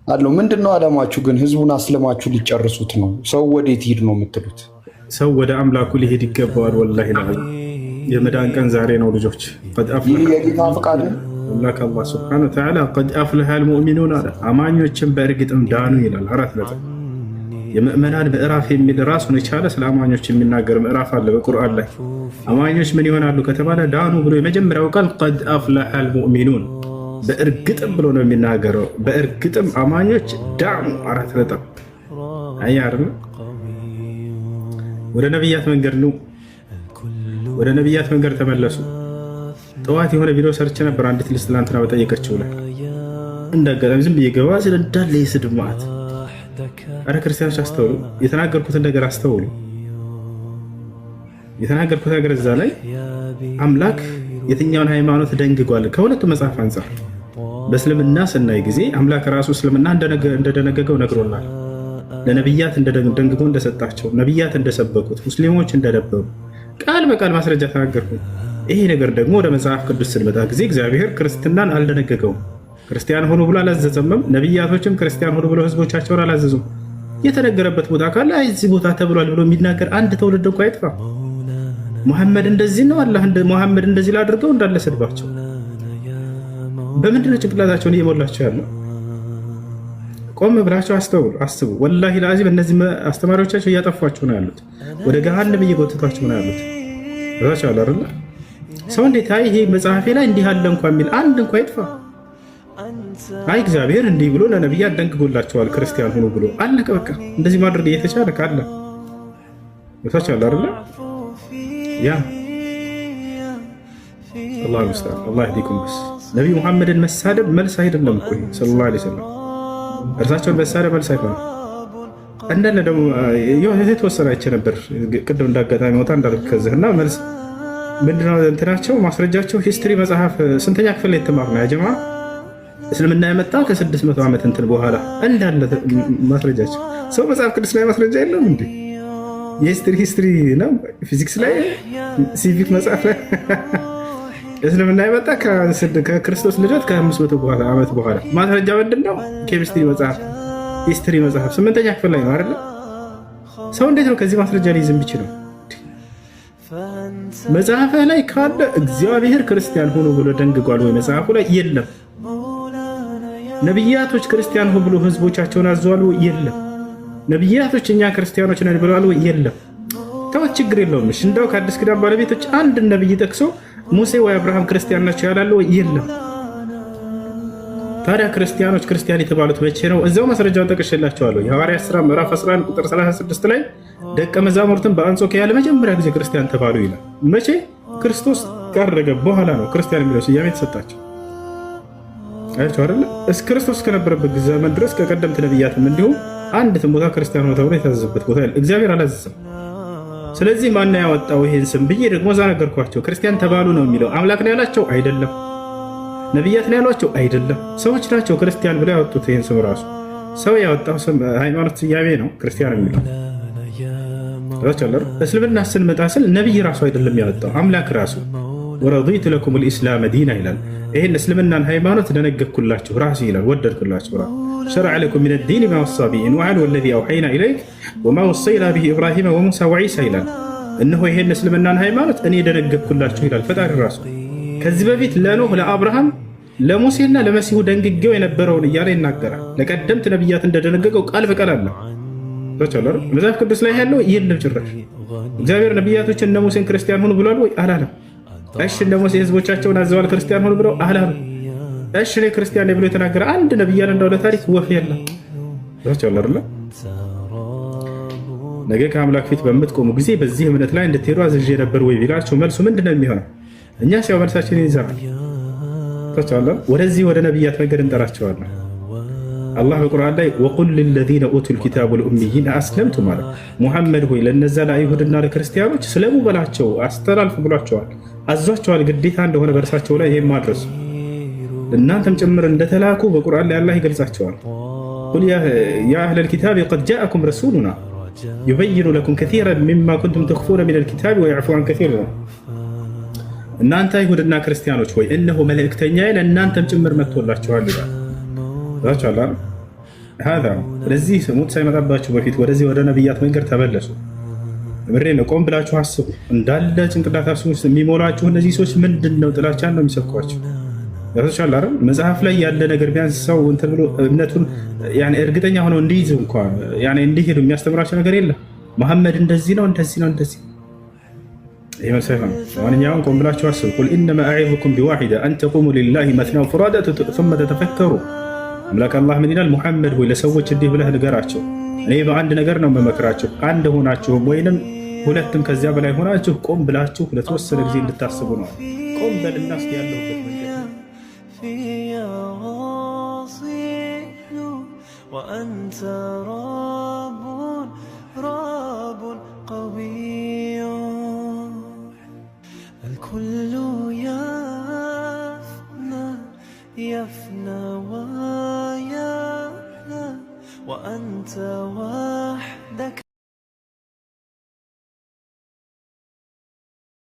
አለው። ምንድነው አላማችሁ ግን? ህዝቡን አስለማችሁ ሊጨርሱት ነው? ሰው ወዴት ሂድ ነው የምትሉት? ሰው ወደ አምላኩ ሊሄድ ይገባዋል። ወላሂ የመዳን ቀን ዛሬ ነው ልጆች። ይህ የጌታ ፈቃድ ነው። አምላክ አላህ ሱብሓነሁ ወተዓላ ቀድ አፍለሐል ሙእሚኑን አለ። አማኞችን በእርግጥም ዳኑ ይላል። 4 ነጥብ። የምእመናን ምዕራፍ የሚል ራሱን የቻለ ስለ አማኞች የሚናገር ምዕራፍ አለ በቁርአን ላይ። አማኞች ምን ይሆናሉ ከተባለ ዳኑ ብሎ የመጀመሪያው ቃል ቀድ አፍለሐል ሙእሚኑን በእርግጥም ብሎ ነው የሚናገረው። በእርግጥም አማኞች ዳኑ 4 ነጥብ። አያር ወደ ነቢያት መንገድ ነው። ወደ ነቢያት መንገድ ተመለሱ። ጠዋት የሆነ ቪዲዮ ሰርች ነበር። አንዲት ልጅ ትናንትና በጠየቀችው ላይ እንዳጋጣሚ ዝም ብዬ ገባ ስለ እንዳለ የስድብ ማዕት። አረ ክርስቲያኖች አስተውሉ፣ የተናገርኩትን ነገር አስተውሉ። የተናገርኩት ነገር እዛ ላይ አምላክ የትኛውን ሃይማኖት ደንግጓል ከሁለቱ መጽሐፍ አንጻር። በእስልምና ስናይ ጊዜ አምላክ ራሱ እስልምና እንደደነገገው ነግሮናል። ለነቢያት ደንግጎ እንደሰጣቸው፣ ነቢያት እንደሰበኩት፣ ሙስሊሞች እንደነበሩ ቃል በቃል ማስረጃ ተናገርኩ። ይሄ ነገር ደግሞ ወደ መጽሐፍ ቅዱስ ስንመጣ ጊዜ እግዚአብሔር ክርስትናን አልደነገገውም። ክርስቲያን ሆኑ ብሎ አላዘዘምም። ነቢያቶችም ክርስቲያን ሆኑ ብሎ ህዝቦቻቸውን አላዘዙም። የተነገረበት ቦታ ካለ እዚህ ቦታ ተብሏል ብሎ የሚናገር አንድ ትውልድ እንኳ አይጥፋ። ሙሐመድ እንደዚህ ነው፣ አላህ ሙሐመድ እንደዚህ ላድርገው እንዳለ ስድባቸው። በምንድን ነው ጭንቅላታቸውን እየሞላቸው ያለው? ቆም ብላቸው አስተውሉ፣ አስቡ። ወላሂ ለአዚም እነዚህ አስተማሪዎቻቸው እያጠፏቸው ነው ያሉት፣ ወደ ገሃነም እየጎተቷቸው ነው ያሉት። ራቸው አለ አይደል? ሰው እንዴት አይ ይሄ መጽሐፌ ላይ እንዲህ አለ እንኳ የሚል አንድ እንኳ ይጥፋ። አይ እግዚአብሔር እንዲህ ብሎ ለነቢያት ደንግጎላቸዋል ክርስቲያን ሆኖ ብሎ አለቀ። በቃ እንደዚህ ማድረግ እየተቻለ ካለ ራቸው አለ አይደል? ያ አላህ ይመስገን። አላህ ይህዲኩም። በስ ነብይ መሐመድን መሳደብ መልስ አይደለም እኮ ሰለላሁ ዐለይሂ ወሰለም። እርሳቸውን መሳደብ መልስ አይሆንም። እንደነ ደግሞ የተወሰነ አይቼ ነበር ቅድም እንዳጋጣሚ ወጣ እንዳልክ ከዚህና መልስ ምንድነው እንትናቸው ማስረጃቸው ሂስትሪ መጽሐፍ ስንተኛ ክፍል ላይ የተማር ነው ያጀማ እስልምና የመጣ ከ600 ዓመት እንትን በኋላ እንዳለ ማስረጃቸው። ሰው መጽሐፍ ቅዱስ ላይ ማስረጃ የለውም እንዴ? የሂስትሪ ነው ፊዚክስ ላይ ሲቪክ መጽሐፍ ላይ እስልምና የመጣ ከክርስቶስ ልደት ከ500 ዓመት በኋላ ማስረጃ ምንድነው? ኬሚስትሪ መጽሐፍ ሂስትሪ መጽሐፍ 8ኛ ክፍል ላይ ነው አይደል? ሰው እንዴት ነው ከዚህ ማስረጃ ላይ ዝም ብቻ ነው? መጽሐፍ ላይ ካለ እግዚአብሔር ክርስቲያን ሆኖ ብሎ ደንግጓል ወይ? መጽሐፉ ላይ የለም። ነብያቶች ክርስቲያን ሆኖ ብሎ ህዝቦቻቸውን አዘዋል ወይ? የለም። ነብያቶች እኛ ክርስቲያኖች ነን ብለዋል ወይ? የለም። ተወት፣ ችግር የለውም። እሺ እንደው ከአዲስ ኪዳን ባለቤቶች አንድ ነብይ ጠቅሶ ሙሴ ወይ አብርሃም ክርስቲያን ናቸው ያላለ ወይ? የለም። ታዲያ ክርስቲያኖች ክርስቲያን የተባሉት መቼ ነው? እዛው ማስረጃውን ጠቅሼላቸዋለሁ። የሐዋርያት ሥራ ምዕራፍ 11 ቁጥር 36 ላይ ደቀ መዛሙርትን በአንጾኪያ ለመጀመሪያ ጊዜ ክርስቲያን ተባሉ ይላል። መቼ? ክርስቶስ ካረገ በኋላ ነው ክርስቲያን የሚለው ስያሜ የተሰጣቸው። አያቸው አይደለ? እስከ ክርስቶስ ከነበረበት ዘመን ድረስ ከቀደምት ነብያትም እንዲሁም አንድም ቦታ ክርስቲያን ሆኖ ተብሎ የታዘዘበት ቦታ ያለ እግዚአብሔር አላዘዘም። ስለዚህ ማን ያወጣው ይሄን ስም ብዬ ደግሞ እዛ ነገርኳቸው። ክርስቲያን ተባሉ ነው የሚለው። አምላክ ነው ያላቸው አይደለም። ነብያት ነው ያሏቸው አይደለም። ሰዎች ናቸው ክርስቲያን ብለው ያወጡት። ይሄን ስም ራሱ ሰው ያወጣው ስም ሃይማኖት ስያሜ ነው ክርስቲያን የሚለው። እስልምና ስንመጣ ስል ነብይ ራሱ አይደለም ያወጣው አምላክ ራሱ። ወረዲቱ ለኩም الاسلام ዲና ይላል። ይሄን እስልምናን ሃይማኖት ደነገኩላችሁ ራሱ ይላል፣ ወደድኩላችሁ ራሱ። شرع لكم من الدين ما وصى به نوحا والذي اوحينا اليك وما وصينا به ابراهيم وموسى وعيسى ይላል። እነሆ ይሄን እስልምናን ሃይማኖት እኔ ደነገኩላችሁ ይላል ፈጣሪ ራሱ። ከዚህ በፊት ለኖህ ለአብርሃም ለሙሴና ለመሲሁ ደንግጌው የነበረውን እያለ ይናገራል። ለቀደምት ነብያት እንደደነገገው ቃል በቃል አለ። መጽሐፍ ቅዱስ ላይ ያለው የለም ጭራሽ። እግዚአብሔር ነብያቶችን እነ ሙሴን ክርስቲያን ሆኑ ብሏል ወይ? አላለም። እሺ እነ ሙሴ ህዝቦቻቸውን አዘዋል ክርስቲያን ሆኑ ብለው አላለም። እሺ እኔ ክርስቲያን ነኝ ብሎ የተናገረ አንድ ነብይ ያለ እንደው ለታሪክ ወፍ የለም። ነገ ከአምላክ ፊት በምትቆሙ ጊዜ በዚህ እምነት ላይ እንድትሄዱ አዝዤ ነበር ወይ ቢላቸው መልሱ ምንድነው የሚሆነው? እኛ ሲያው መልሳችንን ይዘናል። ወደዚህ ወደ ነብያት መንገድ እንጠራቸዋለን። አላህ በቁርአን ላይ ወቁል ለለዚነ ኡቱል ኪታብ ወልኡሚይን አስለምቱ ማለት ሙሐመድ ሆይ ለነዛ ለአይሁድና ለክርስቲያኖች ስለሙ በላቸው አስተላልፉ ብሏቸዋል፣ አዟቸዋል። ግዴታ እንደሆነ በእርሳቸው ላይ ይሄን ማድረስ እናንተም ጭምር እንደተላኩ በቁርአን ላይ አላህ ይገልጻቸዋል። ቁል ያ አህለል ኪታብ ቀድ ጃአኩም ረሱሉና ዩበይኑ ለኩም ከሲረን ሚማ ኩንቱም ተኽፉነ ሚነል ኪታብ ወየዕፉ ዐን ከሲር። እናንተ አይሁድና ክርስቲያኖች ሆይ እነሆ መልእክተኛዬ ለእናንተም ጭምር መጥቶላችኋል ይላል። هذا ለዚህ ሙት ሳይመጣባችሁ በፊት ወደዚህ ወደ ነብያት መንገድ ተመለሱ። ምሬን ቆም ብላችሁ አስቡ። እንዳለ ጭንቅላታችሁ ውስጥ የሚሞላችሁ እነዚህ ሰዎች ምንድነው ጥላቻን ነው የሚሰብኳችሁ። ያተሻለ አይደል መጽሐፍ ላይ ያለ ነገር ቢያንስ ሰው እንትን ብሎ እምነቱን ያኔ እርግጠኛ ሆኖ እንዲይዝ እንኳን ያኔ እንዲሄዱ የሚያስተምራቸው ነገር የለም። መሐመድ እንደዚህ ነው እንደዚህ ነው እንደዚህ ይመስላል። ማንኛውም ቆም ብላችሁ አስቡ። ቁል ኢነማ አዒዙኩም ቢዋሂዳ አን ተቁሙ ሊላሂ መስና ወፍራዳ ثم ተተፈከሩ። አምላክ አላህ ምን ይላል? ሙሐመድ ሆይ ለሰዎች እንዲህ ብለህ ንገራቸው፣ እኔ በአንድ ነገር ነው መመክራችሁ፣ አንድ ሆናችሁም ወይንም ሁለትም ከዚያ በላይ ሆናችሁ ቆም ብላችሁ ለተወሰነ ጊዜ እንድታስቡ ነው። ቆም በልና እስኪ ያለሁበት وأنت رب قوي الكل يفنى ويبلى وأنت واحد